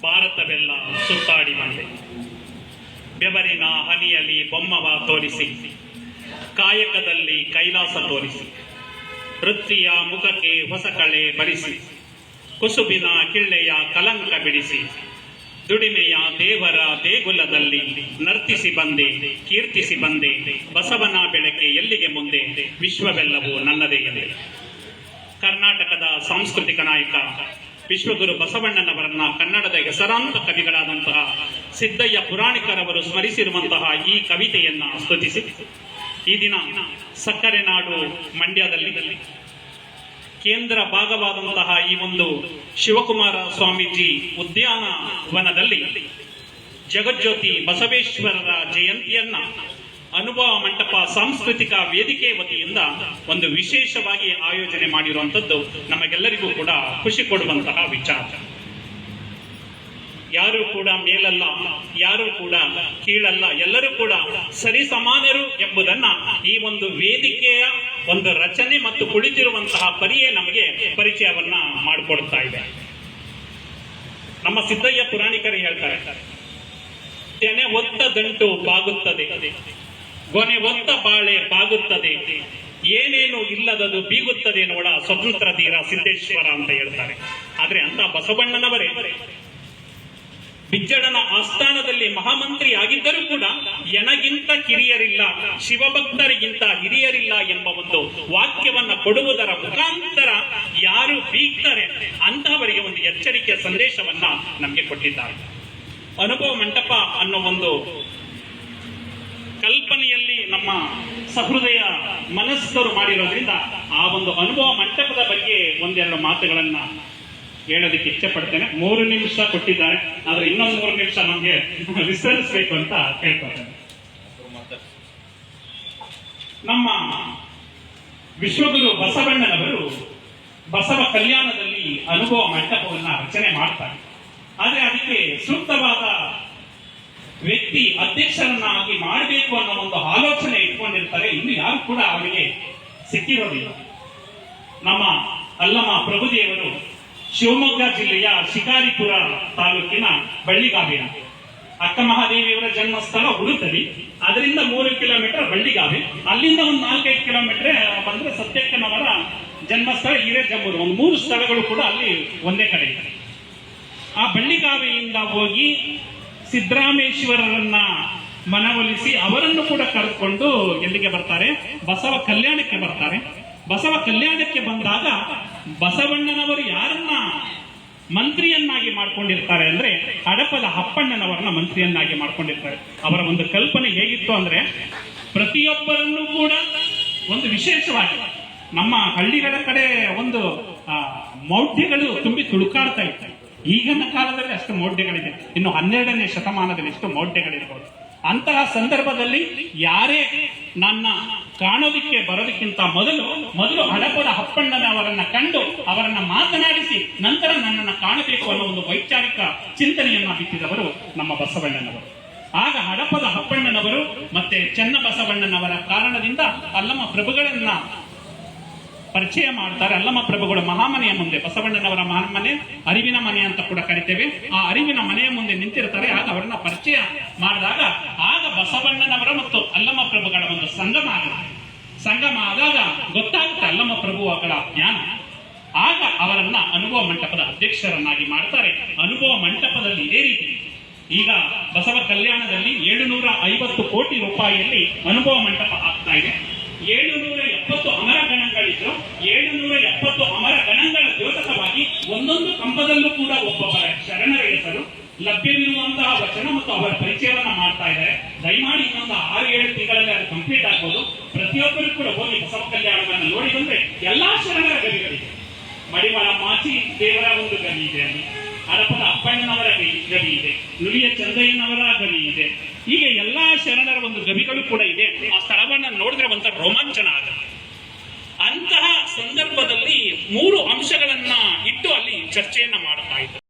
ಭಾರತವೆಲ್ಲ ಸುತ್ತಾಡಿ ಬಂದೆ. ಬೆವರಿನ ಹನಿಯಲ್ಲಿ ಬೊಮ್ಮವ ತೋರಿಸಿ, ಕಾಯಕದಲ್ಲಿ ಕೈಲಾಸ ತೋರಿಸಿ, ವೃತ್ತಿಯ ಮುಖಕ್ಕೆ ಹೊಸ ಕಳೆ ಬರಿಸಿ, ಕುಸುಬಿನ ಕಿಳ್ಳೆಯ ಕಲಂಕ ಬಿಡಿಸಿ, ದುಡಿಮೆಯ ದೇವರ ದೇಗುಲದಲ್ಲಿ ನರ್ತಿಸಿ ಬಂದೆ, ಕೀರ್ತಿಸಿ ಬಂದೆ. ಬಸವನ ಬೆಳಕೆ ಎಲ್ಲಿಗೆ ಮುಂದೆ, ವಿಶ್ವವೆಲ್ಲವೂ ನನ್ನದೇ ಎಂದೆ. ಕರ್ನಾಟಕದ ಸಾಂಸ್ಕೃತಿಕ ನಾಯಕ ವಿಶ್ವಗುರು ಬಸವಣ್ಣನವರನ್ನ ಕನ್ನಡದ ಹೆಸರಾಂತ ಕವಿಗಳಾದಂತಹ ಸಿದ್ದಯ್ಯ ಪುರಾಣಿಕರವರು ಸ್ಮರಿಸಿರುವಂತಹ ಈ ಕವಿತೆಯನ್ನ ಸ್ತುತಿಸಿ, ಈ ದಿನ ಸಕ್ಕರೆ ನಾಡು ಮಂಡ್ಯದಲ್ಲಿ ಕೇಂದ್ರ ಭಾಗವಾದಂತಹ ಈ ಒಂದು ಶಿವಕುಮಾರ ಸ್ವಾಮೀಜಿ ಉದ್ಯಾನವನದಲ್ಲಿ ಜಗಜ್ಯೋತಿ ಬಸವೇಶ್ವರರ ಜಯಂತಿಯನ್ನ ಅನುಭವ ಮಂಟಪ ಸಾಂಸ್ಕೃತಿಕ ವೇದಿಕೆ ವತಿಯಿಂದ ಒಂದು ವಿಶೇಷವಾಗಿ ಆಯೋಜನೆ ಮಾಡಿರುವಂತದ್ದು ನಮಗೆಲ್ಲರಿಗೂ ಕೂಡ ಖುಷಿ ಕೊಡುವಂತಹ ವಿಚಾರ. ಯಾರು ಕೂಡ ಮೇಲಲ್ಲ, ಯಾರು ಕೂಡ ಕೀಳಲ್ಲ, ಎಲ್ಲರೂ ಕೂಡ ಸರಿ ಸಮಾನರು ಎಂಬುದನ್ನ ಈ ಒಂದು ವೇದಿಕೆಯ ಒಂದು ರಚನೆ ಮತ್ತು ಕುಳಿತಿರುವಂತಹ ಪರಿಯೇ ನಮಗೆ ಪರಿಚಯವನ್ನ ಮಾಡಿಕೊಡ್ತಾ ಇದೆ. ನಮ್ಮ ಸಿದ್ದಯ್ಯ ಪುರಾಣಿಕರು ಹೇಳ್ತಾರೆ, ತೆನೆ ಒತ್ತ ದಂಟು ಬಾಗುತ್ತದೆ, ಗೊನೆ ಒತ್ತ ಬಾಳೆ ಬಾಗುತ್ತದೆ, ಏನೇನು ಇಲ್ಲದದು ಬೀಗುತ್ತದೆ ನೋಡ ಸ್ವತಂತ್ರ ಧೀರ ಸಿದ್ದೇಶ್ವರ ಅಂತ ಹೇಳ್ತಾರೆ. ಆದ್ರೆ ಅಂತ ಬಸವಣ್ಣನವರೇ ಬಿಜ್ಜಳನ ಆಸ್ಥಾನದಲ್ಲಿ ಮಹಾಮಂತ್ರಿ ಆಗಿದ್ದರೂ ಕೂಡ ಎನಗಿಂತ ಕಿರಿಯರಿಲ್ಲ, ಶಿವಭಕ್ತರಿಗಿಂತ ಹಿರಿಯರಿಲ್ಲ ಎಂಬ ಒಂದು ವಾಕ್ಯವನ್ನ ಕೊಡುವುದರ ಮುಖಾಂತರ ಯಾರು ಬೀಗ್ತಾರೆ ಅಂತಹವರಿಗೆ ಒಂದು ಎಚ್ಚರಿಕೆಯ ಸಂದೇಶವನ್ನ ನಮಗೆ ಕೊಟ್ಟಿದ್ದಾರೆ. ಅನುಭವ ಮಂಟಪ ಅನ್ನೋ ಒಂದು ಕಲ್ಪನೆಯಲ್ಲಿ ನಮ್ಮ ಸಹೃದಯ ಮನಸ್ಕರು ಮಾಡಿರೋದ್ರಿಂದ ಆ ಒಂದು ಅನುಭವ ಮಂಟಪದ ಬಗ್ಗೆ ಒಂದೆರಡು ಮಾತುಗಳನ್ನ ಹೇಳೋದಕ್ಕೆ ಇಚ್ಛೆ ಪಡ್ತೇನೆ. 3 ನಿಮಿಷ ಕೊಟ್ಟಿದ್ದಾರೆ, ಆದ್ರೆ ಇನ್ನೊಂದು 3 ನಿಮಿಷ ನಮಗೆ ವಿಸ್ತರಿಸಬೇಕು ಅಂತ ಕೇಳ್ಕೊಳ್ತೇನೆ. ನಮ್ಮ ವಿಶ್ವಗುರು ಬಸವಣ್ಣನವರು ಬಸವ ಕಲ್ಯಾಣದಲ್ಲಿ ಅನುಭವ ಮಂಟಪವನ್ನ ರಚನೆ ಮಾಡ್ತಾರೆ. ಆದ್ರೆ ಅದಕ್ಕೆ ಸೂಕ್ತವಾದ ವ್ಯಕ್ತಿ ಅಧ್ಯಕ್ಷರನ್ನಾಗಿ ಮಾಡಬೇಕು ಅನ್ನೋ ಒಂದು ಆಲೋಚನೆ ಇಟ್ಕೊಂಡಿರ್ತಾರೆ. ಇನ್ನು ಯಾರು ಕೂಡ ಅವರಿಗೆ ಸಿಕ್ಕಿರೋದಿಲ್ಲ. ನಮ್ಮ ಅಲ್ಲಮ ಪ್ರಭುದೇವರು ಶಿವಮೊಗ್ಗ ಜಿಲ್ಲೆಯ ಶಿಕಾರಿಪುರ ತಾಲೂಕಿನ ಬಳ್ಳಿಗಾವಿನ ಅಕ್ಕ ಮಹಾದೇವಿಯವರ ಜನ್ಮಸ್ಥಳ ಹುಡುತಲಿ, ಅದರಿಂದ 3 ಕಿಲೋಮೀಟರ್ ಬಳ್ಳಿಗಾವಿ, ಅಲ್ಲಿಂದ ಒಂದು 4-5 ಕಿಲೋಮೀಟರ್ ಬಂದ್ರೆ ಸತ್ಯಕ್ಕನವರ ಜನ್ಮಸ್ಥಳ ಹಿರೇಜಮ್ಮೂರು. ಒಂದು 3 ಸ್ಥಳಗಳು ಕೂಡ ಅಲ್ಲಿ ಒಂದೇ ಕಡೆ ಇದೆ. ಆ ಬಳ್ಳಿಗಾವಿಯಿಂದ ಹೋಗಿ ಸಿದ್ದರಾಮೇಶ್ವರರನ್ನ ಮನವೊಲಿಸಿ ಅವರನ್ನು ಕೂಡ ಕರೆದುಕೊಂಡು ಎಲ್ಲಿಗೆ ಬರ್ತಾರೆ, ಬಸವ ಕಲ್ಯಾಣಕ್ಕೆ ಬರ್ತಾರೆ. ಬಸವ ಕಲ್ಯಾಣಕ್ಕೆ ಬಂದಾಗ ಬಸವಣ್ಣನವರು ಯಾರನ್ನ ಮಂತ್ರಿಯನ್ನಾಗಿ ಮಾಡ್ಕೊಂಡಿರ್ತಾರೆ ಅಂದ್ರೆ ಹಡಪದ ಅಪ್ಪಣ್ಣನವರನ್ನ ಮಂತ್ರಿಯನ್ನಾಗಿ ಮಾಡ್ಕೊಂಡಿರ್ತಾರೆ. ಅವರ ಒಂದು ಕಲ್ಪನೆ ಹೇಗಿತ್ತು ಅಂದ್ರೆ ಪ್ರತಿಯೊಬ್ಬರನ್ನು ಕೂಡ ಒಂದು ವಿಶೇಷವಾಗಿ ನಮ್ಮ ಹಳ್ಳಿಗಳ ಕಡೆ ಒಂದು ಮೌಢ್ಯಗಳು ತುಂಬಿ ತುಳುಕಾಡ್ತಾ ಇತ್ತು. ಈಗಿನ ಕಾಲದಲ್ಲಿ ಅಷ್ಟು ಮೌಢ್ಯಗಳಿದೆ, ಇನ್ನು 12ನೇ ಶತಮಾನದಲ್ಲಿ ಎಷ್ಟು ಮೌಢ್ಯಗಳಿರ್ಬೋದು. ಅಂತಹ ಸಂದರ್ಭದಲ್ಲಿ ಯಾರೇ ನನ್ನ ಕಾಣೋದಿಕ್ಕೆ ಬರೋದಕ್ಕಿಂತ ಮೊದಲು ಹಡಪದ ಅಪ್ಪಣ್ಣನವರನ್ನ ಕಂಡು ಅವರನ್ನ ಮಾತನಾಡಿಸಿ ನಂತರ ನನ್ನನ್ನು ಕಾಣಬೇಕು ಅನ್ನೋ ಒಂದು ವೈಚಾರಿಕ ಚಿಂತನೆಯನ್ನ ಬಿತ್ತಿದವರು ನಮ್ಮ ಬಸವಣ್ಣನವರು. ಆಗ ಹಡಪದ ಅಪ್ಪಣ್ಣನವರು ಮತ್ತೆ ಚೆನ್ನಬಸವಣ್ಣನವರ ಕಾರಣದಿಂದ ಅಲ್ಲಮ ಪ್ರಭುಗಳನ್ನ ಪರಿಚಯ ಮಾಡ್ತಾರೆ. ಅಲ್ಲಮ ಪ್ರಭುಗಳು ಮಹಾಮನೆಯ ಮುಂದೆ, ಬಸವಣ್ಣನವರ ಮನೆ ಅರಿವಿನ ಮನೆ ಅಂತ ಕೂಡ ಕರಿತೇವೆ, ಆ ಅರಿವಿನ ಮನೆಯ ಮುಂದೆ ನಿಂತಿರ್ತಾರೆ. ಆಗ ಅವರನ್ನ ಪರಿಚಯ ಮಾಡಿದಾಗ ಆಗ ಬಸವಣ್ಣನವರ ಮತ್ತು ಅಲ್ಲಮ ಪ್ರಭುಗಳ ಒಂದು ಸಂಗಮ ಆದಾಗ ಗೊತ್ತಾಗುತ್ತೆ ಅಲ್ಲಮ ಪ್ರಭುಗಳ ಜ್ಞಾನ. ಆಗ ಅವರನ್ನ ಅನುಭವ ಮಂಟಪದ ಅಧ್ಯಕ್ಷರನ್ನಾಗಿ ಮಾಡ್ತಾರೆ. ಅನುಭವ ಮಂಟಪದಲ್ಲಿ ಇದೇ ರೀತಿ ಈಗ ಬಸವ ಕಲ್ಯಾಣದಲ್ಲಿ 750 ಕೋಟಿ ರೂಪಾಯಿಯಲ್ಲಿ ಅನುಭವ ಮಂಟಪ ಆಗ್ತಾ ಇದೆ. 770 ಅಮರ ಗಣಗಳಿದ್ದು 770 ಅಮರ ಗಣಗಳ ದ್ಯೋತಕವಾಗಿ ಒಂದೊಂದು ಕಂಬದಲ್ಲೂ ಕೂಡ ಒಬ್ಬೊಬ್ಬರ ಶರಣರ ಹೆಸರು ಲಭ್ಯವಿರುವಂತಹ ವಚನ ಮತ್ತು ಅವರ ಪರಿಚಯವನ್ನ ಮಾಡ್ತಾ ಇದ್ದಾರೆ. ದಯಮಾಡಿ ಇನ್ನೊಂದು 6-7 ತಿಂಗಳಲ್ಲಿ ಅದು ಕಂಪ್ಲೀಟ್ ಆಗ್ಬೋದು. ಪ್ರತಿಯೊಬ್ಬರು ಕೂಡ ಹೋಗಿ ಬಸವ ಕಲ್ಯಾಣವನ್ನು ನೋಡಿ ಬಂದ್ರೆ ಎಲ್ಲಾ ಶರಣರ ಗವಿಗಳಿದೆ. ಮಡಿವಾಳ ಮಾಚಿ ದೇವರ ಒಂದು ಗವಿ ಇದೆ, ಅಲ್ಲಿ ಹಡಪದ ಅಪ್ಪಣ್ಣನವರ ಗವಿ ಇದೆ, ನುಲಿಯ ಚಂದಯ್ಯನವರ ಗವಿ ಇದೆ. ಹೀಗೆ ಎಲ್ಲಾ ಶರಣರ ಒಂದು ಗವಿಗಳು ಕೂಡ ಇದೆ. ಆ ಸ್ಥಳವನ್ನ ನೋಡಿದ್ರೆ ಒಂಥರ ರೋಮಾಂಚನ ಆಗುತ್ತೆ. ಅಂತಹ ಸಂದರ್ಭದಲ್ಲಿ 3 ಅಂಶಗಳನ್ನ ಇಟ್ಟು ಅಲ್ಲಿ ಚರ್ಚೆಯನ್ನ ಮಾಡ್ತಾ ಇದ್ದಾರೆ.